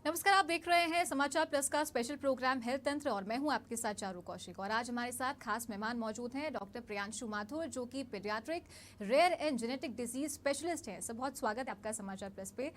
नमस्कार, आप देख रहे हैं समाचार प्लस का स्पेशल प्रोग्राम हेल्थ तंत्र और मैं हूं आपके साथ चारू कौशिक। और आज हमारे साथ खास मेहमान मौजूद हैं डॉक्टर प्रियांशु माथुर, जो कि paediatric rare and genetic disease specialist हैं। सब बहुत स्वागत है आपका समाचार प्लस पे।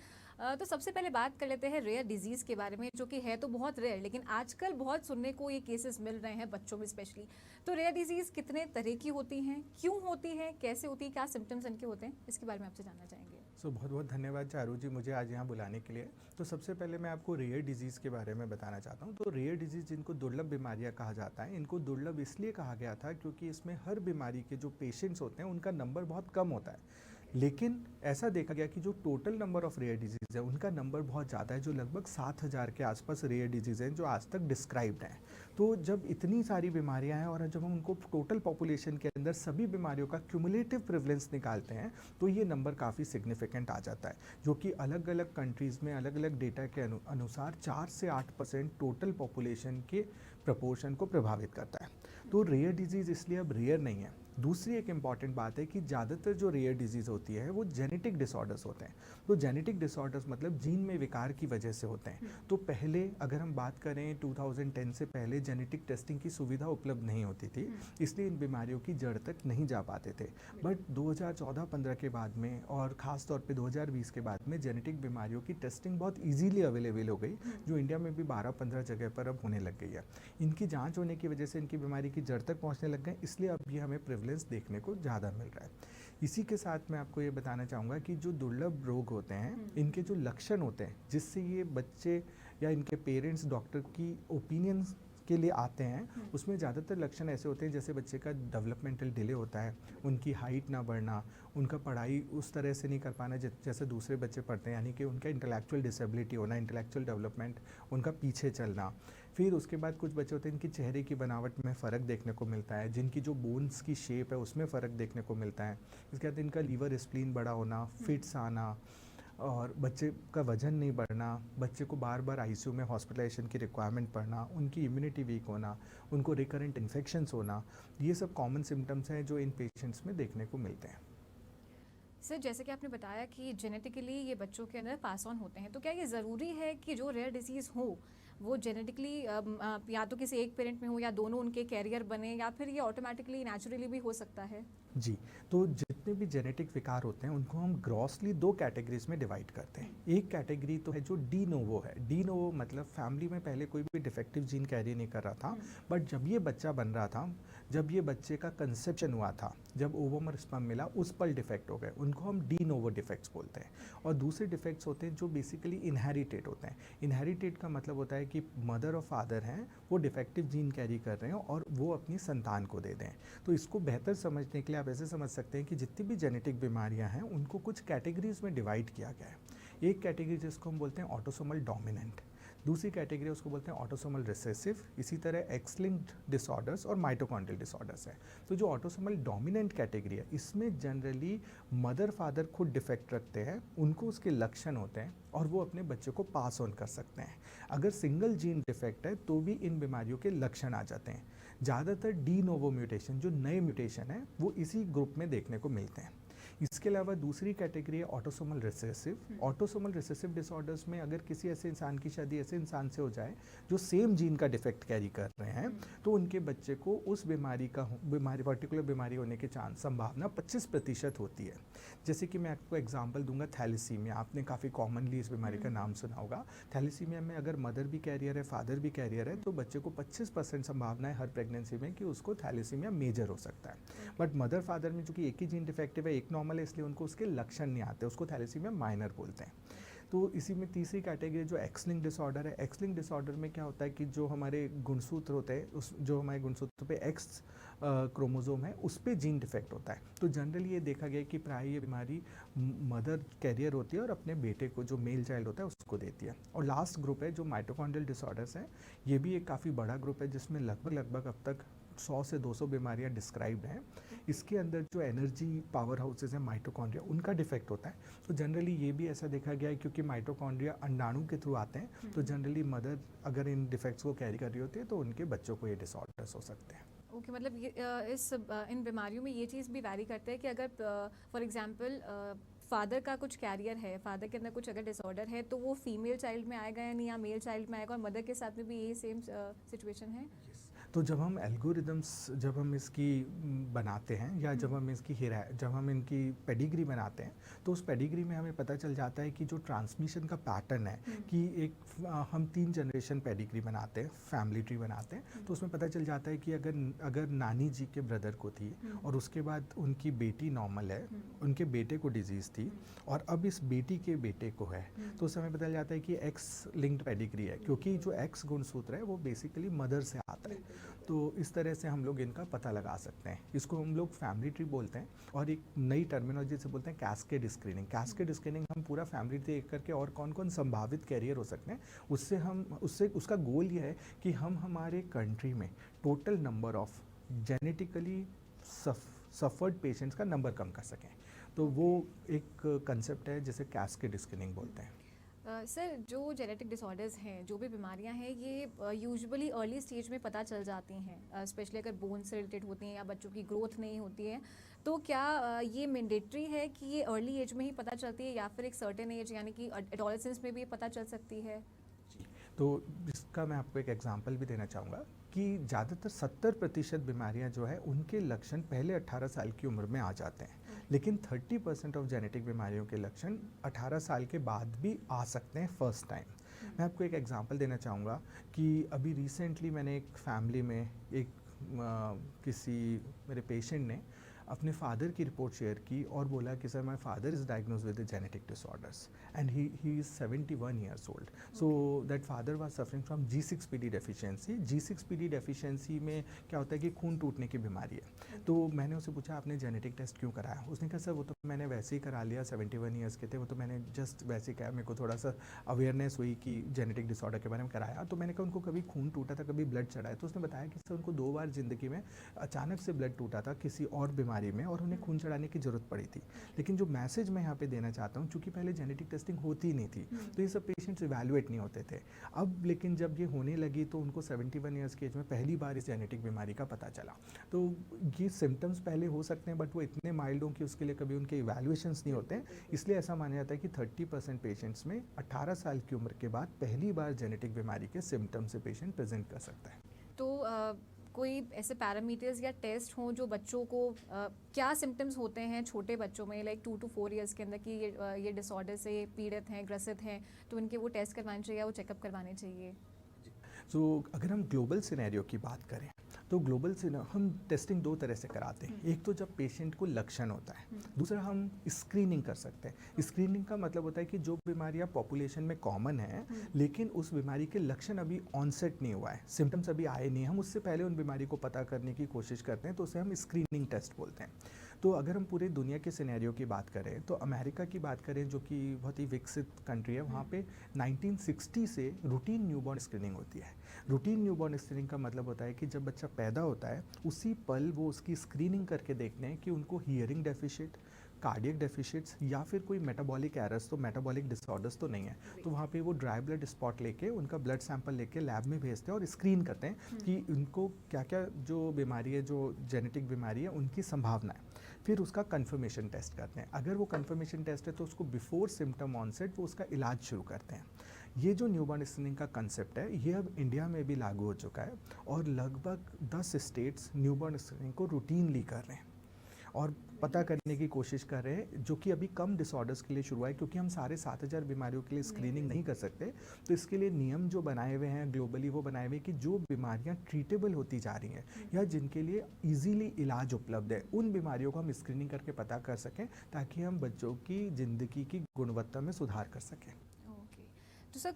तो सबसे पहले बात कर लेते हैं रेयर डिजीज के बारे में, जो कि है तो बहुत रेयर, लेकिन आजकल बहुत सुनने को ये केसेस मिल रहे हैं बच्चों में स्पेशली। तो रेयर डिजीज कितने तरह की होती हैं, क्यों होती है, कैसे होती है, क्या सिम्टम्स इनके होते हैं, इसके बारे में आपसे जानना चाहेंगे। बहुत बहुत धन्यवाद चारू जी, मुझे आज यहाँ बुलाने के लिए। तो सबसे पहले मैं आपको रेयर डिजीज़ के बारे में बताना चाहता हूँ। तो रेयर डिजीज़, जिनको दुर्लभ बीमारियाँ कहा जाता है, इनको दुर्लभ इसलिए कहा गया था क्योंकि इसमें हर बीमारी के जो पेशेंट्स होते हैं उनका नंबर बहुत कम होता है। लेकिन ऐसा देखा गया कि जो total number of rare disease है उनका नंबर बहुत ज़्यादा है, जो लगभग 7,000 के आसपास रेयर डिजीज़ हैं जो आज तक डिस्क्राइब्ड हैं। तो जब इतनी सारी बीमारियां हैं और जब हम उनको टोटल पॉपुलेशन के अंदर सभी बीमारियों का क्यूमुलेटिव प्रिवलेंस निकालते हैं तो ये नंबर काफ़ी सिग्निफिकेंट आ जाता है, जो कि अलग अलग कंट्रीज़ में अलग अलग डेटा के अनुसार 4 से 8% टोटल पॉपुलेशन के प्रपोर्शन को प्रभावित करता है। तो रेयर डिजीज़ इसलिए अब रेयर नहीं है। दूसरी एक इम्पॉर्टेंट बात है कि ज़्यादातर जो रेयर डिजीज़ होती है वो जेनेटिक डिसऑर्डर्स होते हैं। तो जेनेटिक डिसऑर्डर्स मतलब जीन में विकार की वजह से होते हैं। तो पहले अगर हम बात करें 2010 से पहले जेनेटिक टेस्टिंग की सुविधा उपलब्ध नहीं होती थी, इसलिए इन बीमारियों की जड़ तक नहीं जा पाते थे। बट 2014-15 के बाद में और ख़ास तौर पे 2020 के बाद में जेनेटिक बीमारियों की टेस्टिंग बहुत ईजीली अवेलेबल हो गई, जो इंडिया में भी 12-15 जगह पर अब होने लग गई है। इनकी जाँच होने की वजह से इनकी बीमारी की जड़ तक पहुँचने लग गए, इसलिए अब ये हमें देखने को ज़्यादा मिल रहा है। इसी के साथ मैं आपको ये बताना चाहूँगा कि जो दुर्लभ रोग होते हैं इनके जो लक्षण होते हैं जिससे ये बच्चे या इनके पेरेंट्स डॉक्टर की ओपिनियंस के लिए आते हैं, उसमें ज़्यादातर लक्षण ऐसे होते हैं जैसे बच्चे का डेवलपमेंटल डिले होता है, उनकी हाइट ना बढ़ना, उनका पढ़ाई उस तरह से नहीं कर पाना जैसे दूसरे बच्चे पढ़ते हैं, यानी कि उनका इंटेलेक्चुअल डिसेबिलिटी होना, इंटेलेक्चुअल डेवलपमेंट, उनका पीछे चलना। फिर उसके बाद कुछ बच्चे होते हैं इनकी चेहरे की बनावट में फ़र्क देखने को मिलता है, जिनकी जो बोन्स की शेप है उसमें फ़र्क देखने को मिलता है। इसके बाद इनका लीवर स्प्लीन बड़ा होना, फिट्स आना, और बच्चे का वजन नहीं बढ़ना, बच्चे को बार बार आईसीयू में हॉस्पिटलाइजेशन की रिक्वायरमेंट पड़ना, उनकी इम्यूनिटी वीक होना, उनको रिकरेंट इन्फेक्शंस होना, ये सब कॉमन सिम्टम्स हैं जो इन पेशेंट्स में देखने को मिलते हैं। सर, जैसे कि आपने बताया कि जेनेटिकली ये बच्चों के अंदर पास ऑन होते हैं, तो क्या ये ज़रूरी है कि जो रेयर डिजीज़ हो वो जेनेटिकली या तो किसी एक पेरेंट में हो या दोनों उनके कैरियर बने, या फिर ये ऑटोमेटिकली नेचुरली भी हो सकता है? जी, तो जितने भी जेनेटिक विकार होते हैं उनको हम ग्रॉसली 2 कैटेगरीज में डिवाइड करते हैं। एक कैटेगरी तो है जो डी नोवो है। डी नोवो मतलब फैमिली में पहले कोई भी डिफेक्टिव जीन कैरी नहीं कर रहा था, बट जब ये बच्चा बन रहा था, जब ये बच्चे का कंसेप्शन हुआ था, जब ओवम और स्पर्म मिला, उस पर डिफेक्ट हो गए, उनको हम डी नोवो डिफेक्ट्स बोलते हैं। और दूसरे डिफेक्ट्स होते हैं जो बेसिकली इनहेरिटेड होते हैं। इनहेरिटेड का मतलब होता है कि मदर और फादर हैं वो डिफेक्टिव जीन कैरी कर रहे हैं और वो अपनी संतान को दे दें। तो इसको बेहतर समझने के लिए आप ऐसे समझ सकते हैं कि जितनी भी जेनेटिक बीमारियां हैं उनको कुछ कैटेगरीज में डिवाइड किया गया है। एक कैटेगरी जिसको हम बोलते हैं ऑटोसोमल डोमिनेंट, दूसरी कैटेगरी उसको बोलते हैं ऑटोसोमल रिसेसिव, इसी तरह एक्स लिंक्ड डिसऑर्डर्स और माइटोकॉन्ड्रियल डिसऑर्डर्स हैं। तो जो ऑटोसोमल डोमिनेंट कैटेगरी है इसमें जनरली मदर फादर खुद डिफेक्ट रखते हैं, उनको उसके लक्षण होते हैं और वो अपने बच्चे को पास ऑन कर सकते हैं। अगर सिंगल जीन डिफेक्ट है तो भी इन बीमारियों के लक्षण आ जाते हैं। ज़्यादातर डी नोवो म्यूटेशन, जो नए म्यूटेशन है, वो इसी ग्रुप में देखने को मिलते हैं। इसके अलावा दूसरी कैटेगरी है autosomal recessive. Autosomal recessive disorders में अगर किसी ऐसे इंसान की शादी ऐसे इंसान से हो जाए जो सेम जीन का डिफेक्ट कैरी कर रहे हैं, तो उनके बच्चे को उस पर्टिकुलर बीमारी होने की संभावना 25% होती है। जैसे कि मैं आपको एग्जांपल दूंगा, थैलेसीमिया, आपने काफ़ी कॉमनली इस बीमारी का नाम सुना होगा। थैलेसीमिया में अगर मदर भी कैरियर है, फादर भी कैरियर है, तो बच्चे को 25% संभावना है हर प्रेगनेंसी में कि उसको थैलेसीमिया मेजर हो सकता है। बट मदर फादर में चूंकि एक ही जीन डिफेक्टिव है, एक नॉर्मल है, इसलिए उनको उसके लक्षण नहीं आते, उसको थैलेसीमिया माइनर बोलते हैं। तो इसी में तीसरी कैटेगरी जो एक्स लिंक्ड डिसऑर्डर है। एक्स लिंक्ड डिसऑर्डर में क्या होता है कि जो हमारे गुणसूत्र होते हैं, जो हमारे गुणसूत्र पे एक्स क्रोमोसोम है उस पे जीन डिफेक्ट होता है। तो जनरली ये देखा गया कि प्राय ये बीमारी मदर कैरियर होती है और अपने बेटे को, जो मेल चाइल्ड होता है, उसको देती है। और लास्ट ग्रुप है जो माइटोकॉन्ड्रियल डिसऑर्डर्स है। ये भी एक काफ़ी बड़ा ग्रुप है जिसमें लगभग अब तक 100 से 200 बीमारियां डिस्क्राइब्ड हैं। इसके अंदर जो एनर्जी पावर हाउसेज हैं माइटोकॉन्ड्रिया, उनका डिफेक्ट होता है। तो जनरली ये भी ऐसा देखा गया है क्योंकि माइटोकॉन्ड्रिया अंडाणु के थ्रू आते हैं, तो जनरली मदर अगर इन डिफेक्ट्स को कैरी कर रही होती है तो उनके बच्चों को ये डिसऑर्डर्स हो सकते हैं। ओके, मतलब इन बीमारियों में ये चीज़ भी वैरी करता है कि अगर फॉर एग्जांपल फादर का कुछ कैरियर है, फादर के अंदर कुछ अगर डिसऑर्डर है तो वो फीमेल चाइल्ड में आएगा या नहीं, या मेल चाइल्ड में आएगा, और मदर के साथ में भी यही सेम सिचुएशन है? तो जब हम एल्गोरिदम्स जब हम इसकी बनाते हैं या जब हम इसकी जब हम इनकी पेडिग्री बनाते हैं, तो उस पेडिग्री में हमें पता चल जाता है कि जो ट्रांसमिशन का पैटर्न है कि हम 3 जनरेशन पेडिग्री बनाते हैं, फैमिली ट्री बनाते हैं, तो उसमें पता चल जाता है कि अगर नानी जी के ब्रदर को थी और उसके बाद उनकी बेटी नॉर्मल है, उनके बेटे को डिजीज़ थी और अब इस बेटी के बेटे को है, तो उस समय पता चल जाता है कि एक्स लिंक्ड पेडिग्री है, क्योंकि जो एक्स गुणसूत्र है वो बेसिकली मदर से आता है। तो इस तरह से हम लोग इनका पता लगा सकते हैं। इसको हम लोग फैमिली ट्री बोलते हैं और एक नई टर्मिनोलॉजी से बोलते हैं कैस्केड स्क्रीनिंग। कैस्केड स्क्रीनिंग हम पूरा फैमिली ट्री देख करके और कौन कौन संभावित कैरियर हो सकते हैं, उसका गोल ये है कि हम हमारे कंट्री में total number of genetically suffered patients का नंबर कम कर सकें। तो वो एक कंसेप्ट है जिसे कैस्केड स्क्रीनिंग बोलते हैं। सर, जो जेनेटिक डिसऑर्डर्स हैं, जो भी बीमारियां हैं, ये यूजुअली अर्ली स्टेज में पता चल जाती हैं, स्पेशली अगर बोन से रिलेटेड होती हैं या बच्चों की ग्रोथ नहीं होती है, तो क्या ये मैंडेटरी है कि ये अर्ली एज में ही पता चलती है या फिर एक सर्टेन एज यानी कि एडोलेसेंस में भी पता चल सकती है? तो इसका मैं आपको एक एग्जांपल भी देना चाहूँगा कि ज़्यादातर 70% बीमारियां जो है उनके लक्षण पहले 18 साल की उम्र में आ जाते हैं, लेकिन 30% ऑफ जेनेटिक बीमारियों के लक्षण 18 साल के बाद भी आ सकते हैं फर्स्ट टाइम। मैं आपको एक एग्जांपल देना चाहूँगा कि अभी रिसेंटली मैंने एक फैमिली में किसी मेरे पेशेंट ने अपने फादर की रिपोर्ट शेयर की और बोला कि sir my father is diagnose with genetic disorders and he is 71 years old. So that father was suffering from G6PD deficiency. G6PD deficiency में क्या होता है कि खून टूटने की बीमारी है। तो मैंने उससे पूछा आपने जेनेटिक टेस्ट क्यों कराया? उसने कहा सर वो तो मैंने वैसे ही करा लिया, 71 ईयर्स के थे, वो तो मैंने जस्ट वैसे ही कहा, मेरे को थोड़ा सा अवेयरनेस हुई कि जेनेटिक डिसऑर्डर के बारे में कराया। तो मैंने कहा उनको कभी खून टूटा था, कभी ब्लड चढ़ा है? तो उसने बताया कि सर उनको 2 बार ज़िंदगी में अचानक से ब्लड टूटा था किसी और बीमारी में और उन्हें खून चढ़ाने की ज़रूरत पड़ी थी। लेकिन जो मैसेज मैं यहाँ पे देना चाहता हूँ, चूँकि पहले जेनेटिक टेस्टिंग होती नहीं थी तो ये सब पेशेंट्स इवैल्यूएट नहीं होते थे। अब लेकिन जब ये होने लगी तो उनको 71 ईयर्स की एज में पहली बार इस जेनेटिक बीमारी का पता चला। तो ये सिम्टम्स पहले हो सकते हैं बट वो इतने माइल्ड हों कि उसके लिए कभी उनके इवैल्यूएशंस नहीं होते हैं। इसलिए ऐसा माना जाता है कि 30% पेशेंट्स में 18 साल की उम्र के बाद पहली बार जेनेटिक बीमारी के सिम्टम्स से पेशेंट प्रेजेंट कर सकता है। तो कोई ऐसे पैरामीटर्स या टेस्ट हों जो बच्चों को क्या सिम्टम्स होते हैं छोटे बच्चों में, लाइक 2 to 4 ईयर्स के अंदर, कि ये डिसऑर्डर से पीड़ित हैं, ग्रसित हैं, तो इनके वो टेस्ट करवाने चाहिए या वो चेकअप करवाने चाहिए? अगर हम ग्लोबल सिनेरियो की बात करें तो ग्लोबल सिनेरियो हम टेस्टिंग 2 तरह से कराते हैं। एक तो जब पेशेंट को लक्षण होता है, दूसरा हम स्क्रीनिंग कर सकते हैं। स्क्रीनिंग का मतलब होता है कि जो बीमारियां पॉपुलेशन में कॉमन है लेकिन उस बीमारी के लक्षण अभी ऑनसेट नहीं हुआ है, सिम्टम्स अभी आए नहीं, हम उससे पहले उन बीमारी को पता करने की कोशिश करते हैं, तो उसे हम स्क्रीनिंग टेस्ट बोलते हैं। तो अगर हम पूरे दुनिया के सिनेरियो की बात करें तो अमेरिका की बात करें जो कि बहुत ही विकसित कंट्री है, वहाँ पे 1960 से रूटीन न्यूबॉर्न स्क्रीनिंग होती है। रूटीन न्यूबॉर्न स्क्रीनिंग का मतलब होता है कि जब बच्चा पैदा होता है उसी पल वो उसकी स्क्रीनिंग करके देखते हैं कि उनको हियरिंग डेफिशिएंट, कार्डियक डेफिशिएंट्स या फिर कोई मेटाबॉलिक एरर्स, तो मेटाबॉलिक डिसऑर्डर्स तो नहीं है। तो वहाँ पे वो ड्राई ब्लड स्पॉट लेके उनका ब्लड सैंपल लेके लैब में भेजते हैं और स्क्रीन करते हैं कि उनको क्या क्या जो बीमारी है, जो जेनेटिक बीमारी है, उनकी संभावना है। फिर उसका कन्फर्मेशन टेस्ट करते हैं। अगर वो कन्फर्मेशन टेस्ट है तो उसको बिफोर सिम्टम ऑनसेट वो उसका इलाज शुरू करते हैं। ये जो न्यूबॉर्न स्क्रीनिंग का कंसेप्ट है ये अब इंडिया में भी लागू हो चुका है और लगभग 10 स्टेट्स न्यूबॉर्न स्क्रीनिंग को रूटीनली कर रहे हैं और पता करने की कोशिश कर रहे हैं, जो कि अभी कम डिसऑर्डर्स के लिए शुरू है, क्योंकि हम सारे 7000 बीमारियों के लिए स्क्रीनिंग नहीं कर सकते। तो इसके लिए नियम जो बनाए हुए हैं ग्लोबली, वो बनाए हुए कि जो बीमारियां ट्रीटेबल होती जा रही हैं या जिनके लिए इजीली इलाज उपलब्ध है, उन बीमारियों को हम स्क्रीनिंग करके पता कर सकें ताकि हम बच्चों की ज़िंदगी की गुणवत्ता में सुधार कर सकें। तो सर,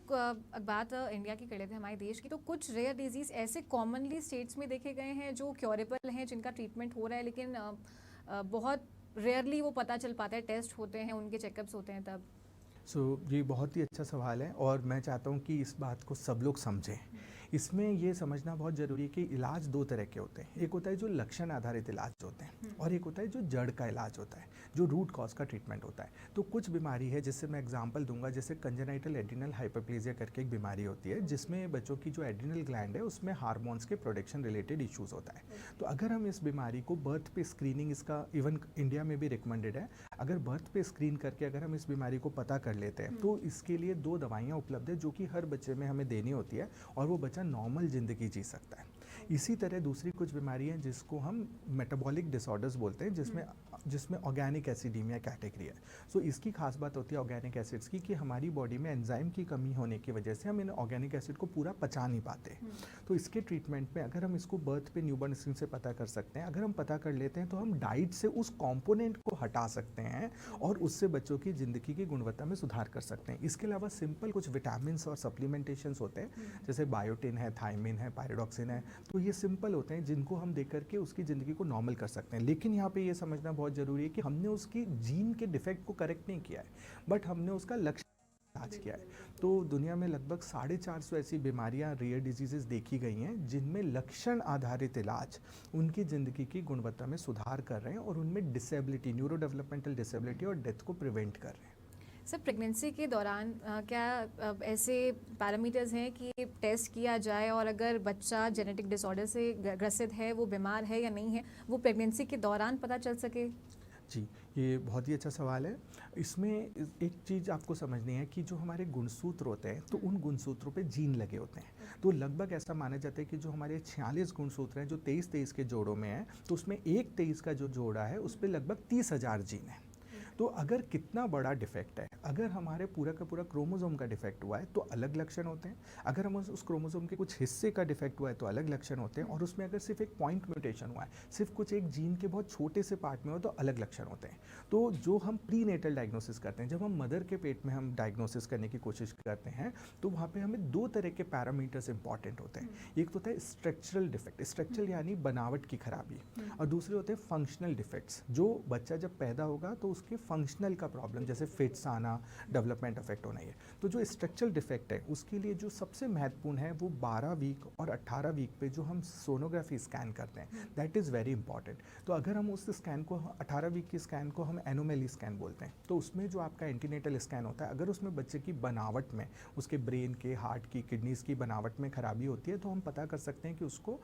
बात इंडिया की कर लेते हैं, हमारे देश की, तो कुछ रेयर डिजीज़ ऐसे कॉमनली स्टेट्स में देखे गए हैं जो क्योरेबल हैं, जिनका ट्रीटमेंट हो रहा है, लेकिन बहुत रेयरली वो पता चल पाता है, टेस्ट होते हैं, उनके चेकअप्स होते हैं तब। ये बहुत ही अच्छा सवाल है और मैं चाहता हूँ कि इस बात को सब लोग समझें। इसमें ये समझना बहुत ज़रूरी है कि इलाज दो तरह के होते हैं। एक होता है जो लक्षण आधारित इलाज होते हैं और एक होता है जो जड़ का इलाज होता है, जो रूट कॉज का ट्रीटमेंट होता है। तो कुछ बीमारी है जिससे मैं एग्जांपल दूंगा, जैसे कंजेनाइटल एड्रिनल हाइपरप्लेजिया करके एक बीमारी होती है जिसमें बच्चों की जो एड्रिनल ग्लैंड है उसमें हार्मोन्स के प्रोडक्शन रिलेटेड इश्यूज होता है। तो अगर हम इस बीमारी को बर्थ पे स्क्रीनिंग, इसका इवन इंडिया में भी रिकमेंडेड है, अगर बर्थ पे स्क्रीन करके अगर हम इस बीमारी को पता कर लेते हैं तो इसके लिए 2 दवाइयाँ उपलब्ध है जो कि हर बच्चे में हमें देनी होती है और वो बच्चा नॉर्मल ज़िंदगी जी सकता है। इसी तरह दूसरी कुछ बीमारी हैं जिसको हम मेटाबॉलिक डिसऑर्डर्स बोलते हैं, जिसमें ऑर्गेनिक एसिडीमिया कैटेगरी है। सो इसकी खास बात होती है ऑर्गेनिक एसिड्स की कि हमारी बॉडी में एंजाइम की कमी होने की वजह से हम इन ऑर्गेनिक एसिड को पूरा पचा नहीं पाते। तो इसके ट्रीटमेंट में अगर हम इसको बर्थ पे न्यूबॉर्न स्क्रीन से पता कर सकते हैं, अगर हम पता कर लेते हैं तो हम डाइट से उस कॉम्पोनेंट को हटा सकते हैं और उससे बच्चों की ज़िंदगी की गुणवत्ता में सुधार कर सकते हैं। इसके अलावा सिंपल कुछ विटामिन और सप्लीमेंटेशंस होते हैं, जैसे बायोटिन है, थायमिन है, पायरोडॉक्सिन है। तो ये सिंपल होते हैं जिनको हम देख करके उसकी ज़िंदगी को नॉर्मल कर सकते हैं। लेकिन यहाँ पे ये समझना बहुत ज़रूरी है कि हमने उसकी जीन के डिफेक्ट को करेक्ट नहीं किया है, बट हमने उसका लक्ष्य इलाज किया है। तो दुनिया में लगभग 450 ऐसी बीमारियां, रेयर डिजीजेस देखी गई हैं जिनमें लक्षण आधारित इलाज उनकी ज़िंदगी की गुणवत्ता में सुधार कर रहे हैं और उनमें डिसेबिलिटी, न्यूरो डेवलपमेंटल डिसेबिलिटी और डेथ को प्रिवेंट कर रहे हैं। सर, प्रेगनेंसी के दौरान क्या ऐसे पैरामीटर्स हैं कि टेस्ट किया जाए और अगर बच्चा जेनेटिक डिसऑर्डर से ग्रसित है, वो बीमार है या नहीं है, वो प्रेगनेंसी के दौरान पता चल सके? जी, ये बहुत ही अच्छा सवाल है। इसमें एक चीज़ आपको समझनी है कि जो हमारे गुणसूत्र होते हैं तो उन गुणसूत्रों पे जीन लगे होते हैं। तो लगभग ऐसा माना जाता है कि जो हमारे 46 गुणसूत्र हैं जो 23-23 के जोड़ों में हैं, तो उसमें एक 23 का जो जोड़ा है उस पे लगभग 30,000 जीन है। तो अगर कितना बड़ा डिफेक्ट है, अगर हमारे पूरा का पूरा क्रोमोसोम का डिफेक्ट हुआ है तो अलग लक्षण होते हैं, अगर हम उस क्रोमोसोम के कुछ हिस्से का डिफेक्ट हुआ है तो अलग लक्षण होते हैं, और उसमें अगर सिर्फ एक पॉइंट म्यूटेशन हुआ है, सिर्फ कुछ एक जीन के बहुत छोटे से पार्ट में हो तो अलग लक्षण होते हैं। तो जो हम प्री नेटल डायग्नोसिस करते हैं, जब हम मदर के पेट में हम डायग्नोसिस करने की कोशिश करते हैं तो वहाँ पे हमें 2 तरह के पैरामीटर्स इंपॉर्टेंट होते हैं। एक तो होता है स्ट्रक्चरल डिफेक्ट, स्ट्रक्चरल यानी बनावट की खराबी, और दूसरे होते हैं फंक्शनल डिफेक्ट्स, जो बच्चा जब पैदा होगा तो उसके फंक्शनल का प्रॉब्लम, जैसे फिट्स आना, डेवलपमेंट अफेक्ट होना। है तो जो स्ट्रक्चरल डिफेक्ट है उसके लिए जो सबसे महत्वपूर्ण है वो 12 वीक और 18 वीक पे जो हम सोनोग्राफी स्कैन करते हैं, दैट इज़ वेरी इंपॉर्टेंट। तो अगर हम उस स्कैन को 18 वीक की स्कैन को हम एनोमेली स्कैन बोलते हैं, तो उसमें जो आपका एंटीनेटल स्कैन होता है, अगर उसमें बच्चे की बनावट में, उसके ब्रेन के, हार्ट की, किडनीज की बनावट में खराबी होती है तो हम पता कर सकते हैं कि उसको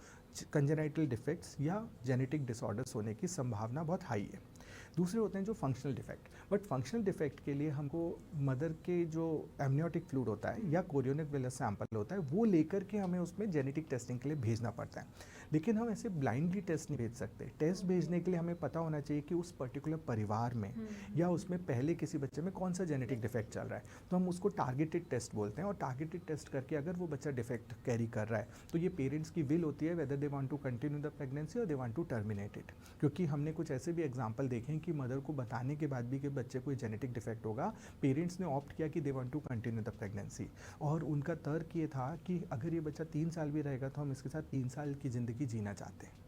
कंजेनाइटल डिफेक्ट्स या जेनेटिक डिसऑर्डर्स होने की संभावना बहुत हाई है। दूसरे होते हैं जो functional defect, but functional defect के लिए हमको मदर के जो एमनियोटिक फ्लूइड होता है या कोरियोनिक वेलस सैंपल होता है वो लेकर के हमें उसमें जेनेटिक टेस्टिंग के लिए भेजना पड़ता है। लेकिन हम ऐसे ब्लाइंडली टेस्ट नहीं भेज सकते। टेस्ट भेजने के लिए हमें पता होना चाहिए कि उस पर्टिकुलर परिवार में या उसमें पहले किसी बच्चे में कौन सा जेनेटिक डिफेक्ट चल रहा है, तो हम उसको टारगेटेड टेस्ट बोलते हैं। और टारगेटेड टेस्ट करके अगर वो बच्चा डिफेक्ट कैरी कर रहा है तो ये पेरेंट्स की विल होती है whether they want to continue the pregnancy और they want to terminate it. क्योंकि हमने कुछ ऐसे भी एग्जाम्पल देखे हैं कि मदर को बताने के बाद भी कि बच्चे को जेनेटिक डिफेक्ट होगा, पेरेंट्स ने ऑप्ट किया कि they want to continue the pregnancy, और उनका तर्क ये था कि अगर ये बच्चा 3 साल भी रहेगा तो हम इसके साथ 3 साल की ज़िंदगी जीना चाहते हैं।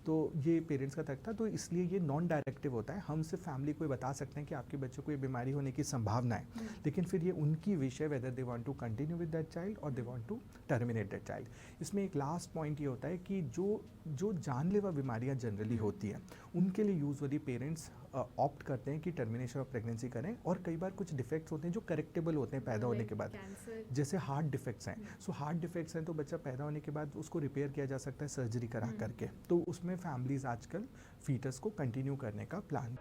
तो ये पेरेंट्स का तर्क था। तो इसलिए ये नॉन डायरेक्टिव होता है, हम सिर्फ फैमिली को ये बता सकते हैं कि आपके बच्चे को ये बीमारी होने की संभावना है, लेकिन फिर ये उनकी विश है whether they want to continue with that child और they want to terminate that child. इसमें एक लास्ट पॉइंट ये होता है कि जो जानलेवा बीमारियां जनरली होती हैं उनके लिए यूजुअली पेरेंट्स ऑप्ट करते हैं कि टर्मिनेशन ऑफ प्रेगनेंसी करें, और कई बार कुछ डिफेक्ट्स होते हैं जो करेक्टेबल होते हैं पैदा होने के बाद, जैसे हार्ट डिफेक्ट्स हैं। सो हार्ट डिफेक्ट्स हैं तो बच्चा पैदा होने के बाद उसको रिपेयर किया जा सकता है सर्जरी करा करके, तो उसमें फैमिलीज आजकल फीटस को कंटिन्यू करने का plan.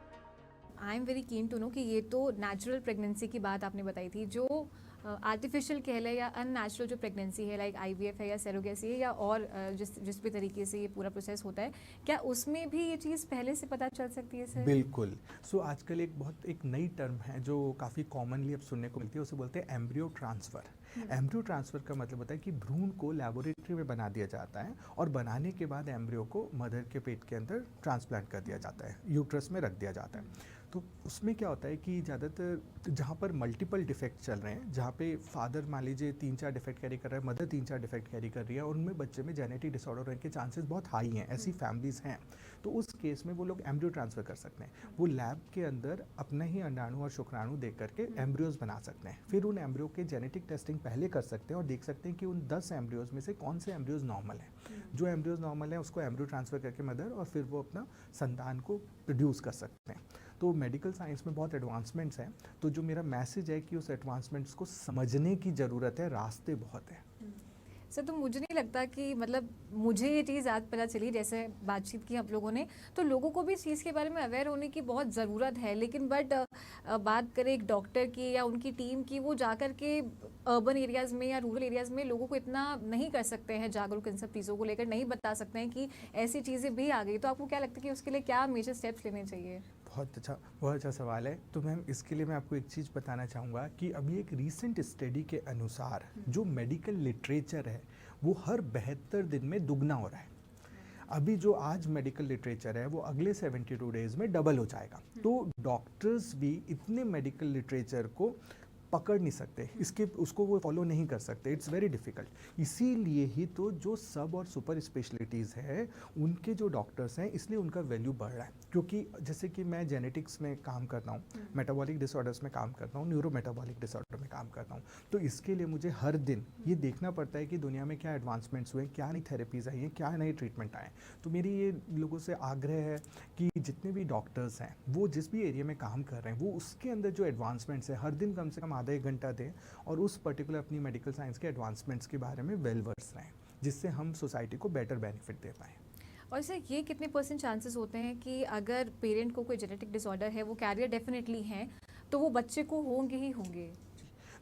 I am very keen to know कि ये तो नेचुरल प्रेगनेंसी की बात आपने बताई थी, जो आर्टिफिशियल कह लें या अननेचुरल जो प्रेगनेंसी है लाइक IVF है या सेरोगेसी है या और जिस भी तरीके से ये पूरा प्रोसेस होता है, क्या उसमें भी ये चीज़ पहले से पता चल सकती है सर? बिल्कुल। सो आजकल एक नई टर्म है जो काफ़ी कॉमनली अब सुनने को मिलती है, उसे बोलते हैं एम्ब्रियो ट्रांसफ़र। एम्ब्रियो ट्रांसफ़र का मतलब होता है कि भ्रूण को लैबोरेटरी में बना दिया जाता है और बनाने के बाद एम्ब्रियो को मदर के पेट के अंदर ट्रांसप्लांट कर दिया जाता है, यूट्रस में रख दिया जाता है। तो उसमें क्या होता है कि ज़्यादातर जहाँ पर मल्टीपल डिफेक्ट चल रहे हैं, जहाँ पे फादर मान लीजिए 3-4 डिफेक्ट कैरी कर रहा है, मदर 3-4 डिफेक्ट कैरी कर रही है, और उनमें बच्चे में जेनेटिक डिसऑर्डर होने के चांसेस बहुत हाई हैं, ऐसी फैमिलीज़ हैं, तो उस केस में वो लोग एम्ब्रियो ट्रांसफ़र कर सकते हैं। वो लैब के अंदर अपना ही अंडाणु और शुक्राणु देख करके एम्ब्रियोज बना सकते हैं, फिर उन एम्ब्रियो के जेनेटिक टेस्टिंग पहले कर सकते हैं और देख सकते हैं कि उन 10 एम्ब्रियोज में से कौन से एम्ब्रियोज नॉर्मल हैं। जो एम्ब्रियोज नॉर्मल है उसको एम्ब्रियो ट्रांसफ़र करके मदर और फिर वो अपना संतान को प्रोड्यूस कर सकते हैं। तो मेडिकल साइंस में बहुत एडवांसमेंट्स हैं, तो जो मेरा मैसेज है कि उस एडवांसमेंट्स को समझने की ज़रूरत है, रास्ते बहुत हैं। सर, तो मुझे नहीं लगता कि मतलब मुझे ये चीज़ आज पता चली, जैसे बातचीत की हम लोगों ने, तो लोगों को भी इस चीज़ के बारे में अवेयर होने की बहुत ज़रूरत है। लेकिन बात करें एक डॉक्टर की या उनकी टीम की, वो जाकर के अर्बन एरियाज़ में या रूरल एरियाज़ में लोगों को इतना नहीं कर सकते हैं जागरूक, इन सब चीज़ों को लेकर नहीं बता सकते हैं कि ऐसी चीज़ें भी आ गई। तो आपको क्या लगता है कि उसके लिए क्या मेजर स्टेप्स लेने चाहिए? बहुत अच्छा सवाल है। तो मैम इसके लिए मैं आपको एक चीज़ बताना चाहूँगा कि अभी एक रीसेंट स्टडी के अनुसार जो मेडिकल लिटरेचर है वो हर 72 दिन में दुगना हो रहा है। अभी जो आज मेडिकल लिटरेचर है वो अगले 72 डेज में डबल हो जाएगा। तो डॉक्टर्स भी इतने मेडिकल लिटरेचर को पकड़ नहीं सकते, इसके उसको वो फॉलो नहीं कर सकते, इट्स वेरी डिफ़िकल्ट। इसीलिए ही तो जो सब और सुपर स्पेशलिटीज़ है उनके जो डॉक्टर्स हैं, इसलिए उनका वैल्यू बढ़ रहा है। क्योंकि जैसे कि मैं जेनेटिक्स में काम करता हूँ, मेटाबॉलिक डिसऑर्डर्स में काम करता हूँ, न्यूरो मेटाबॉलिक डिसऑर्डर में काम करता हूँ, तो इसके लिए मुझे हर दिन ये देखना पड़ता है कि दुनिया में क्या एडवांसमेंट्स हुए, क्या नई थेरेपीज़ आई हैं, क्या नए ट्रीटमेंट आए। तो मेरी ये लोगों से आग्रह है कि जितने भी डॉक्टर्स हैं वो जिस भी एरिया में काम कर रहे हैं वो उसके अंदर जो एडवांसमेंट्स है हर दिन कम से कम आधा एक घंटा दें और उस पर्टिकुलर अपनी मेडिकल साइंस के एडवांसमेंट्स के बारे में वेल वर्स रहें, जिससे हम सोसाइटी को बेटर बेनिफिट दे पाएँ। और सर, ये कितने % चांसेस होते हैं कि अगर पेरेंट को कोई जेनेटिक डिसऑर्डर है, वो कैरियर डेफिनेटली हैं, तो वो बच्चे को होंगे ही होंगे?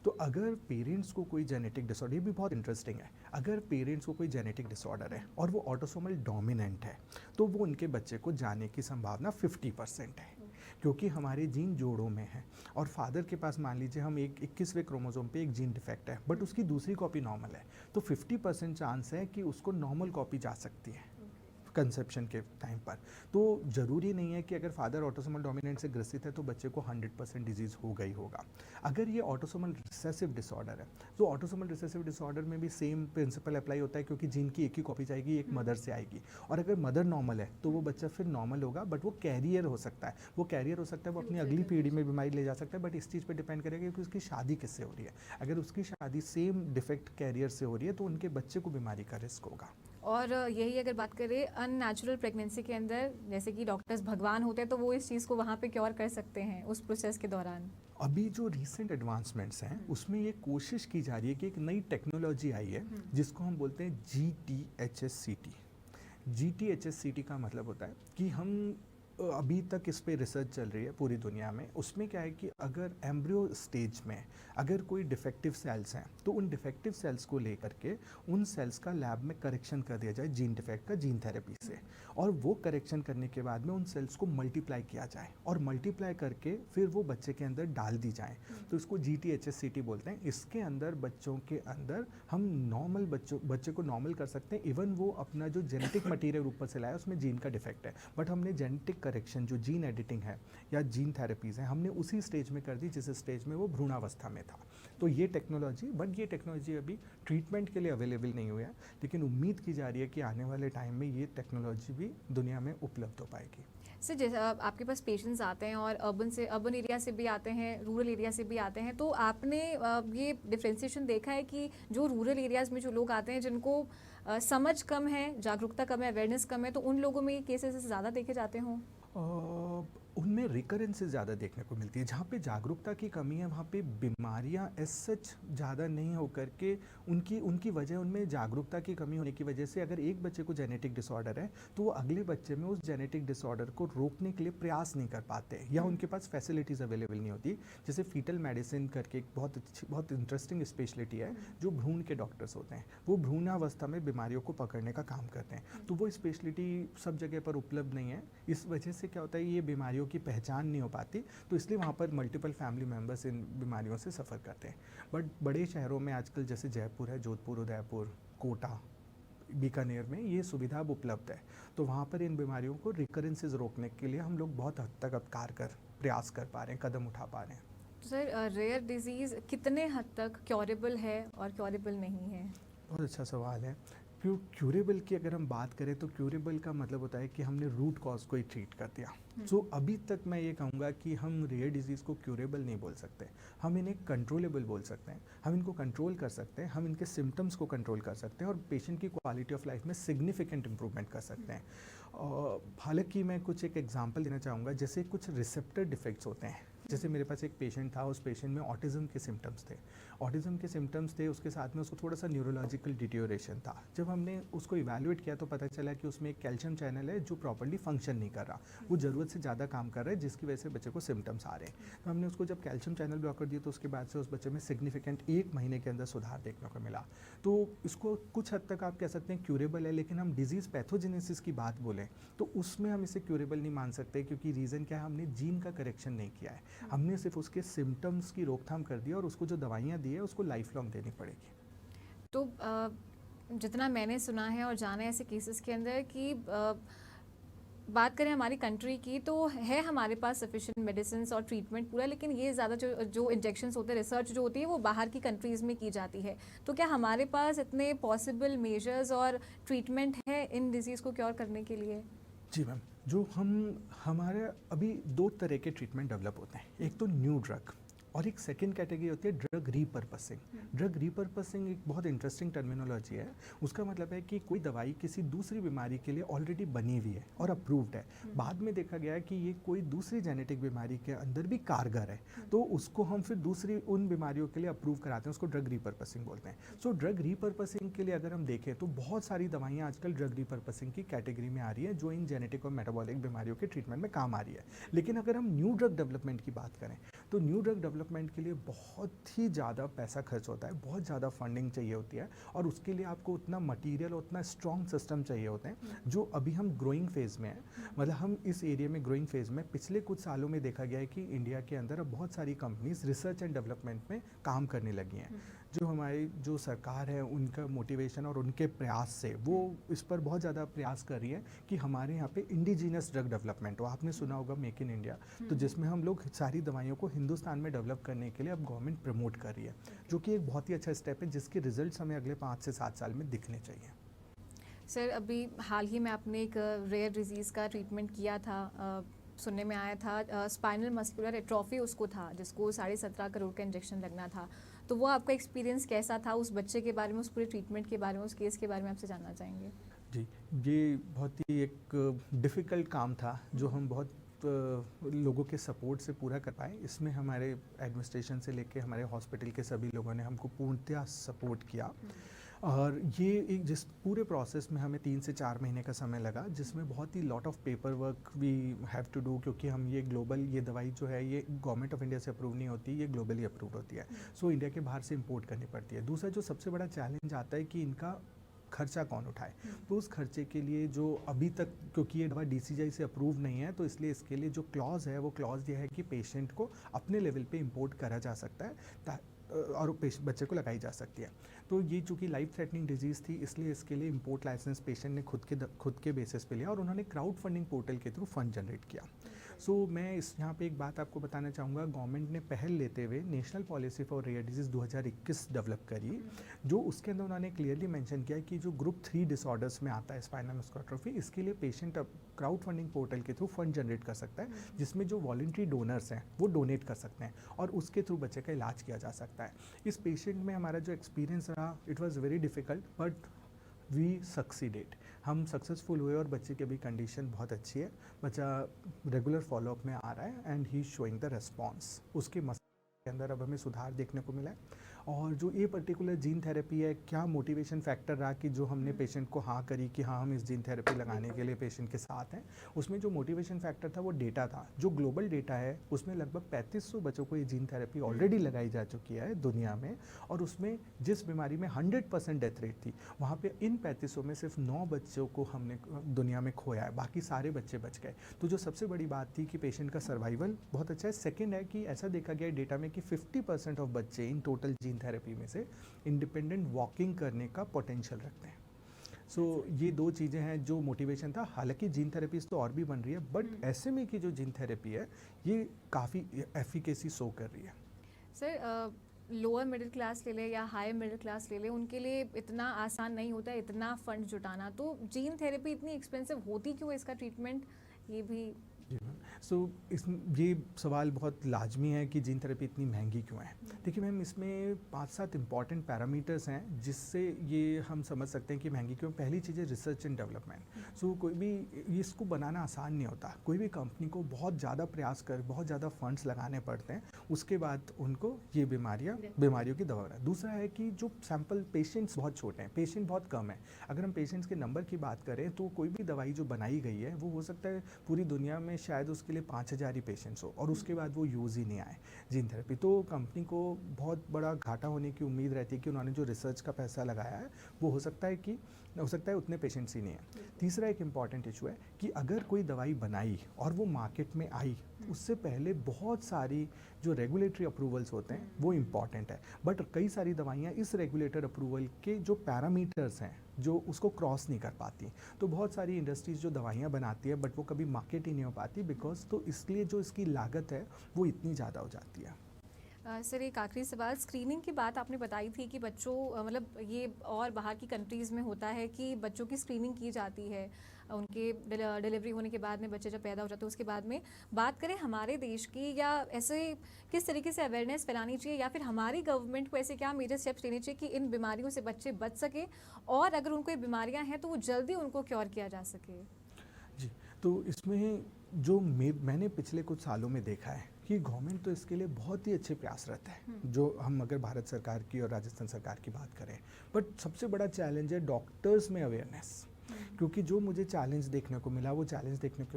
तो अगर पेरेंट्स को कोई जेनेटिक डिसऑर्डर, ये भी बहुत इंटरेस्टिंग है, अगर पेरेंट्स को कोई जेनेटिक डिसऑर्डर है और वो ऑटोसोमल डोमिनेंट है तो वो उनके बच्चे को जाने की संभावना 50% है, क्योंकि हमारे जीन जोड़ों में है और फादर के पास मान लीजिए हम 21वें क्रोमोसोम पे एक जीन डिफेक्ट है बट उसकी दूसरी कॉपी नॉर्मल है, तो 50% चांस है कि उसको नॉर्मल कॉपी जा सकती है कंसेप्शन के टाइम पर। तो ज़रूरी नहीं है कि अगर फादर ऑटोसोमल डोमिनेंट से ग्रसित है तो बच्चे को 100% डिजीज़ होगा ही होगा। अगर ये ऑटोसोमल रिसेसिव डिसऑर्डर है तो ऑटोसोमल रिसेसिव डिसऑर्डर में भी सेम प्रिंसिपल अप्लाई होता है, क्योंकि जीन की एक ही कॉपी जाएगी, एक मदर से आएगी, और अगर मदर नॉर्मल है तो वो बच्चा फिर नॉर्मल होगा, बट वो कैरियर हो सकता है, वो अपनी अगली पीढ़ी में बीमारी ले जा सकता है। बट इस चीज़ पर डिपेंड करेगा कि उसकी शादी किससे हो रही है। अगर उसकी शादी सेम डिफेक्ट कैरियर से हो रही है तो उनके बच्चे को बीमारी का रिस्क होगा। और यही अगर बात करें अननेचुरल प्रेगनेंसी के अंदर, जैसे कि डॉक्टर्स भगवान होते हैं, तो वो इस चीज़ को वहाँ पे क्योर कर सकते हैं उस प्रोसेस के दौरान? अभी जो रीसेंट एडवांसमेंट्स हैं उसमें ये कोशिश की जा रही है कि एक नई टेक्नोलॉजी आई है जिसको हम बोलते हैं GTHSCT। GTHSCT का मतलब होता है कि हम अभी तक इस पे रिसर्च चल रही है पूरी दुनिया में। उसमें क्या है कि अगर एम्ब्रियो स्टेज में अगर कोई डिफेक्टिव सेल्स हैं तो उन डिफेक्टिव सेल्स को लेकर के उन सेल्स का लैब में करेक्शन कर दिया जाए जीन डिफेक्ट का जीन थेरेपी से, और वो करेक्शन करने के बाद में उन सेल्स को मल्टीप्लाई किया जाए और मल्टीप्लाई करके फिर वो बच्चे के अंदर डाल दी जाए। तो इसको GTHSCT बोलते हैं। इसके अंदर बच्चों के अंदर हम नॉर्मल बच्चे को नॉर्मल कर सकते हैं। इवन वो अपना जो जेनेटिक मटीरियल ऊपर से लाया उसमें जीन का डिफेक्ट है, बट हमने जेनेटिक करेक्शन जो जीन एडिटिंग है या जीन थेरेपीज़ हैं हमने उसी स्टेज में कर दी जिस स्टेज में वो भ्रूणावस्था में था। तो ये टेक्नोलॉजी अभी ट्रीटमेंट के लिए अवेलेबल नहीं हुआ है, लेकिन उम्मीद की जा रही है कि आने वाले टाइम में ये टेक्नोलॉजी भी दुनिया में उपलब्ध हो पाएगी। सर, जैसे आपके पास पेशेंट्स आते हैं और अर्बन एरिया से भी आते हैं, रूरल एरिया से भी आते हैं, तो आपने ये डिफ्रेंशिएशन देखा है कि जो रूरल एरियाज़ में जो लोग आते हैं जिनको समझ कम है, जागरूकता कम है, अवेयरनेस कम है, तो उन लोगों में ये केसेस ज़्यादा देखे जाते हों? उनमें रिकरेंसेस ज़्यादा देखने को मिलती है। जहाँ पे जागरूकता की कमी है वहाँ पे बीमारियाँ एज सच ज़्यादा नहीं हो करके उनकी वजह, उनमें जागरूकता की कमी होने की वजह से अगर एक बच्चे को जेनेटिक डिसऑर्डर है तो वो अगले बच्चे में उस जेनेटिक डिसऑर्डर को रोकने के लिए प्रयास नहीं कर पाते या उनके पास फैसिलिटीज़ अवेलेबल नहीं होती। जैसे फीटल मेडिसिन करके एक बहुत इंटरेस्टिंग स्पेशलिटी है जो भ्रूण के डॉक्टर्स होते हैं, वो भ्रूणावस्था में बीमारियों को पकड़ने का काम करते हैं। तो वो स्पेशलिटी सब जगह पर उपलब्ध नहीं है। इस वजह से क्या होता है, ये बीमारियों की पहचान नहीं हो पाती, तो इसलिए वहाँ पर मल्टीपल फैमिली मेम्बर्स इन बीमारियों से सफ़र करते हैं। बट बड़े शहरों में आजकल जैसे जयपुर है, जोधपुर, उदयपुर, कोटा, बीकानेर में ये सुविधा अब उपलब्ध है। तो वहाँ पर इन बीमारियों को रिकरेंसेस रोकने के लिए हम लोग बहुत हद तक अब प्रयास कर पा रहे हैं, कदम उठा पा रहे हैं। तो सर, रेयर डिजीज़ कितने हद तक क्योरेबल है और क्योरेबल नहीं है? बहुत अच्छा सवाल है। क्यूरेबल की अगर हम बात करें तो क्यूरेबल का मतलब होता है कि हमने रूट कॉज को ही ट्रीट कर दिया। सो अभी तक मैं ये कहूँगा कि हम रेयर डिजीज़ को क्यूरेबल नहीं बोल सकते, हम इन्हें कंट्रोलेबल बोल सकते हैं। हम इनको कंट्रोल कर सकते हैं, हम इनके सिम्टम्स को कंट्रोल कर सकते हैं और पेशेंट की क्वालिटी ऑफ लाइफ में सिग्निफिकेंट इंप्रूवमेंट कर सकते हैं। हालांकि मैं कुछ एक एग्जांपल देना चाहूँगा, जैसे कुछ रिसेप्टर डिफेक्ट्स होते हैं। जैसे मेरे पास एक पेशेंट था, उस पेशेंट में ऑटिज़म के सिम्टम्स थे। ऑटिज़म के सिम्टम्स थे, उसके साथ में उसको थोड़ा सा न्यूरोलॉजिकल डिटीरियोरेशन था। जब हमने उसको इवैल्यूएट किया तो पता चला कि उसमें एक कैल्शियम चैनल है जो प्रॉपर्ली फंक्शन नहीं कर रहा, वो ज़रूरत से ज़्यादा काम कर रहा है, जिसकी वजह से बच्चे को सिम्टम्स आ रहे हैं। तो हमने उसको जब कैल्शियम चैनल ब्लॉकर दिए तो उसके बाद से उस बच्चे में सिग्निफिकेंट 1 महीने के अंदर सुधार देखने को मिला। तो इसको कुछ हद तक आप कह सकते हैं क्यूरेबल है, लेकिन हम डिजीज़ पैथोजेनेसिस की बात बोलें तो उसमें हम इसे क्यूरेबल नहीं मान सकते, क्योंकि रीज़न क्या है, हमने जीन का करेक्शन नहीं किया है। हमने सिर्फ उसके सिम्टम्स की रोकथाम कर दी और उसको जो दवाइयाँ दी है उसको लाइफ लॉन्ग देनी पड़ेगी। तो जितना मैंने सुना है और जाना है ऐसे केसेस के अंदर कि बात करें हमारी कंट्री की तो है हमारे पास सफिशिएंट मेडिसिन और ट्रीटमेंट पूरा, लेकिन ये ज़्यादा जो इंजेक्शंस होते हैं, रिसर्च जो होती है वो बाहर की कंट्रीज़ में की जाती है। तो क्या हमारे पास इतने पॉसिबल मेजर्स और ट्रीटमेंट है इन डिजीज़ को क्योर करने के लिए? जी मैम, जो हमारे अभी 2 तरह के ट्रीटमेंट डेवलप होते हैं। एक तो न्यू ड्रग और एक सेकेंड कैटेगरी होती है ड्रग रीपर्पसिंग। ड्रग रीपर्पसिंग एक बहुत इंटरेस्टिंग टर्मिनोलॉजी है। उसका मतलब है कि कोई दवाई किसी दूसरी बीमारी के लिए ऑलरेडी बनी हुई है और अप्रूव्ड है, बाद में देखा गया है कि ये कोई दूसरी जेनेटिक बीमारी के अंदर भी कारगर है, तो उसको हम फिर दूसरी उन बीमारियों के लिए अप्रूव कराते हैं, उसको ड्रग रीपर्पसिंग बोलते हैं। सो ड्रग रीपर्पसिंग के लिए अगर हम देखें तो बहुत सारी दवाइयाँ आजकल ड्रग रीपर्पसिंग की कैटेगरी में आ रही है, जो इन जेनेटिक और मेटाबॉलिक बीमारियों के ट्रीटमेंट में काम आ रही है। लेकिन अगर हम न्यू ड्रग डेवलपमेंट की बात करें तो न्यू ड्रग डेवलपमेंट के लिए बहुत ही ज़्यादा पैसा खर्च होता है, बहुत ज़्यादा फंडिंग चाहिए होती है, और उसके लिए आपको उतना मटेरियल, उतना स्ट्रॉन्ग सिस्टम चाहिए होते हैं, जो अभी हम ग्रोइंग फेज़ में है। मतलब हम इस एरिया में ग्रोइंग फेज़ में पिछले कुछ सालों में देखा गया है कि इंडिया के अंदर अब बहुत सारी कंपनीज रिसर्च एंड डेवलपमेंट में काम करने लगी हैं। जो हमारी जो सरकार है उनका मोटिवेशन और उनके प्रयास से वो इस पर बहुत ज़्यादा प्रयास कर रही है कि हमारे यहाँ पे इंडिजीनियस ड्रग डेवलपमेंट हो। आपने सुना होगा मेक इन इंडिया, तो जिसमें हम लोग सारी दवाइयों को हिंदुस्तान में डेवलप करने के लिए अब गवर्नमेंट प्रमोट कर रही है, जो कि एक बहुत ही अच्छा स्टेप है, जिसके रिजल्ट्स हमें अगले 5 से 7 साल में दिखने चाहिए। सर, अभी हाल ही में आपने एक रेयर डिजीज़ का ट्रीटमेंट किया था, सुनने में आया था स्पाइनल मस्कुलर एट्रोफी उसको था, जिसको 17.5 करोड़ का इंजेक्शन लगना था। तो वो आपका एक्सपीरियंस कैसा था उस बच्चे के बारे में, उस पूरे ट्रीटमेंट के बारे में, उस केस के बारे में आपसे जानना चाहेंगे। जी, ये बहुत ही एक डिफ़िकल्ट काम था जो हम बहुत लोगों के सपोर्ट से पूरा कर पाए। इसमें हमारे एडमिनिस्ट्रेशन से लेके हमारे हॉस्पिटल के सभी लोगों ने हमको पूर्णतः सपोर्ट किया, और ये एक जिस पूरे प्रोसेस में हमें 3 से 4 महीने का समय लगा, जिसमें बहुत ही lot of paper work we have to do, क्योंकि हम ये ग्लोबल, ये दवाई जो है ये गवर्नमेंट ऑफ इंडिया से अप्रूव नहीं होती, ये ग्लोबली अप्रूव होती है। सो इंडिया के बाहर से इंपोर्ट करनी पड़ती है। दूसरा जो सबसे बड़ा चैलेंज आता है कि इनका खर्चा कौन उठाए, तो उस खर्चे के लिए जो अभी तक, क्योंकि ये दवा DCGI से अप्रूव नहीं है, तो इसलिए इसके लिए जो क्लॉज है वो क्लॉज ये है कि पेशेंट को अपने लेवल पे इंपोर्ट करा जा सकता है और बच्चे को लगाई जा सकती है। तो ये चूँकि लाइफ थ्रेटनिंग डिजीज़ थी, इसलिए इसके लिए इंपोर्ट लाइसेंस पेशेंट ने खुद के बेसिस पे लिया, और उन्होंने क्राउड फंडिंग पोर्टल के थ्रू फंड जनरेट किया। सो मैं यहाँ पे एक बात आपको बताना चाहूँगा, गवर्नमेंट ने पहल लेते हुए national policy for rare disease 2021 develop करी, जो उसके अंदर उन्होंने क्लियरली मेंशन किया कि जो ग्रुप 3 डिसऑर्डर्स में आता है स्पाइनल मस्कुलर एट्रोफी, इसके लिए पेशेंट अब क्राउड फंडिंग पोर्टल के थ्रू फंड जनरेट कर सकता है, जिसमें जो वॉलंटरी डोनर्स हैं वो डोनेट कर सकते हैं और उसके थ्रू बच्चे का इलाज किया जा सकता है। इस पेशेंट में हमारा जो एक्सपीरियंस रहा, it was very difficult but we succeeded. हम सक्सेसफुल हुए और बच्चे की अभी कंडीशन बहुत अच्छी है। बच्चा रेगुलर फॉलोअप में आ रहा है and he is showing the response. उसके मसल के अंदर अब हमें सुधार देखने को मिला है। और जो ये पर्टिकुलर जीन थेरेपी है, क्या मोटिवेशन फैक्टर रहा कि जो हमने पेशेंट को हाँ करी कि हाँ हम इस जीन थेरेपी लगाने के लिए पेशेंट के साथ हैं, उसमें जो मोटिवेशन फैक्टर था वो डेटा था। जो ग्लोबल डेटा है उसमें लगभग 3500 बच्चों को ये जीन थेरेपी ऑलरेडी लगाई जा चुकी है दुनिया में, और उसमें जिस बीमारी में 100% डेथ रेट थी, वहाँ पे इन 3500 में सिर्फ 9 बच्चों को हमने दुनिया में खोया है, बाकी सारे बच्चे बच गए। तो जो सबसे बड़ी बात थी कि पेशेंट का सर्वाइवल बहुत अच्छा है। सेकेंड है कि ऐसा देखा गया डेटा में कि 50% ऑफ बच्चे इन टोटल जीन थेरेपी में से इंडिपेंडेंट वॉकिंग करने का पोटेंशियल रखते हैं। सो ये 2 चीज़ें हैं जो मोटिवेशन था। हालांकि जीन थेरेपीज तो और भी बन रही है, बट SMA की जो जीन थेरेपी है ये काफ़ी एफिकेसी शो कर रही है। सर, लोअर मिडिल क्लास ले ले या हाई मिडिल क्लास ले ले, उनके लिए इतना आसान नहीं होता है इतना फंड जुटाना। तो जीन थेरेपी इतनी एक्सपेंसिव होती क्यों है, इसका ट्रीटमेंट, ये भी। जी मैम, सो इस ये सवाल बहुत लाजमी है कि जीन थेरेपी इतनी महंगी क्यों है। देखिए मैम, इसमें 5-7 इंपॉर्टेंट पैरामीटर्स हैं जिससे ये हम समझ सकते हैं कि महंगी क्यों। पहली चीज़ है रिसर्च एंड डेवलपमेंट। सो कोई भी इसको बनाना आसान नहीं होता, कोई भी कंपनी को बहुत ज़्यादा प्रयास कर बहुत ज़्यादा फंड्स लगाने पड़ते हैं, उसके बाद उनको ये बीमारियों की दवा बनाए। दूसरा है कि जो सैम्पल पेशेंट्स बहुत छोटे हैं, पेशेंट बहुत कम है। अगर हम पेशेंट्स के नंबर की बात करें तो कोई भी दवाई जो बनाई गई है वो हो सकता है पूरी दुनिया में शायद उसके लिए 5000 ही पेशेंट्स हो और उसके बाद वो यूज़ ही नहीं आए जीन थेरेपी। तो कंपनी को बहुत बड़ा घाटा होने की उम्मीद रहती है कि उन्होंने जो रिसर्च का पैसा लगाया है वो हो सकता है उतने पेशेंट्स ही नहीं है। तीसरा एक इम्पॉर्टेंट इशू है कि अगर कोई दवाई बनाई और वो मार्केट में आई, उससे पहले बहुत सारी जो रेगुलेटरी अप्रूवल्स होते हैं वो इम्पॉर्टेंट है। बट कई सारी दवाइयाँ इस रेगुलेटर अप्रूवल के जो पैरामीटर्स हैं जो उसको क्रॉस नहीं कर पाती। तो बहुत सारी इंडस्ट्रीज़ जो दवाइयाँ बनाती है बट वो कभी मार्केट ही नहीं हो पाती बिकॉज, तो इसलिए जो इसकी लागत है वो इतनी ज़्यादा हो जाती है। सर एक आखिरी सवाल, स्क्रीनिंग की बात आपने बताई थी कि बच्चों मतलब ये और बाहर की कंट्रीज़ में होता है कि बच्चों की स्क्रीनिंग की जाती है उनके डिलीवरी होने के बाद में, बच्चे जब पैदा हो जाते हैं उसके बाद में। बात करें हमारे देश की, या ऐसे किस तरीके से अवेयरनेस फैलानी चाहिए या फिर हमारी गवर्नमेंट को ऐसे क्या मेजर स्टेप्स लेने चाहिए कि इन बीमारियों से बच्चे बच सके और अगर उनको ये बीमारियाँ हैं तो वो जल्दी उनको क्योर किया जा सके? जी, तो इसमें जो मैंने पिछले कुछ सालों में देखा है कि गवर्नमेंट तो इसके लिए बहुत ही अच्छे प्रयासरत है, जो हम अगर भारत सरकार की और राजस्थान सरकार की बात करें। बट सबसे बड़ा चैलेंज है डॉक्टर्स में अवेयरनेस। क्योंकि जो मुझे चैलेंज देखने को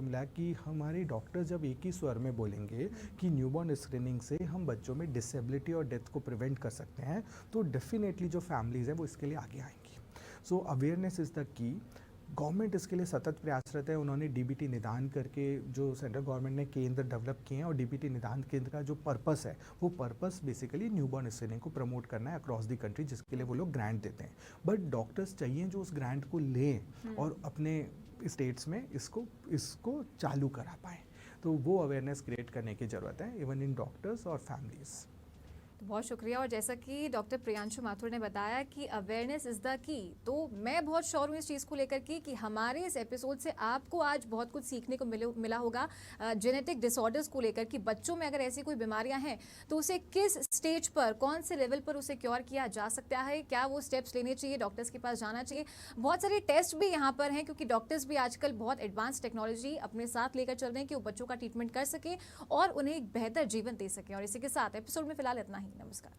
मिला कि हमारे डॉक्टर जब एक ही स्वर में बोलेंगे कि न्यूबॉर्न स्क्रीनिंग से हम बच्चों में डिसेबिलिटी और डेथ को प्रिवेंट कर सकते हैं, तो डेफिनेटली जो फैमिलीज़ हैं वो इसके लिए आगे आएंगी। So awareness is the key. Government इसके लिए सतत प्रयासरत है। उन्होंने डीबीटी निदान करके जो सेंट्रल गवर्नमेंट ने केंद्र डेवलप किए हैं, और डीबीटी निदान केंद्र का जो पर्पस है वो पर्पस बेसिकली न्यूबॉर्न स्क्रीनिंग को प्रमोट करना है अक्रॉस द कंट्री, जिसके लिए वो लोग ग्रांट देते हैं। बट डॉक्टर्स चाहिए जो उस ग्रांट को लें और अपने स्टेट्स में इसको चालू करा पाएँ। तो वो अवेयरनेस क्रिएट करने की ज़रूरत है इवन इन डॉक्टर्स और फैमिलीज़। तो बहुत शुक्रिया। और जैसा कि डॉक्टर प्रियांशु माथुर ने बताया कि अवेयरनेस इज़ द की, तो मैं बहुत श्योर हूँ इस चीज़ को लेकर के कि हमारे इस एपिसोड से आपको आज बहुत कुछ सीखने को मिला होगा जेनेटिक डिसऑर्डर्स को लेकर, कि बच्चों में अगर ऐसी कोई बीमारियां हैं तो उसे किस स्टेज पर, कौन से लेवल पर उसे क्योर किया जा सकता है, क्या वो स्टेप्स लेने चाहिए, डॉक्टर्स के पास जाना चाहिए। बहुत सारे टेस्ट भी यहाँ पर हैं क्योंकि डॉक्टर्स भी आजकल बहुत एडवांस टेक्नोलॉजी अपने साथ लेकर चल रहे हैं कि वो बच्चों का ट्रीटमेंट कर सके और उन्हें एक बेहतर जीवन दे सकें। और इसी के साथ एपिसोड में फिलहाल इतना ही। नमस्कार।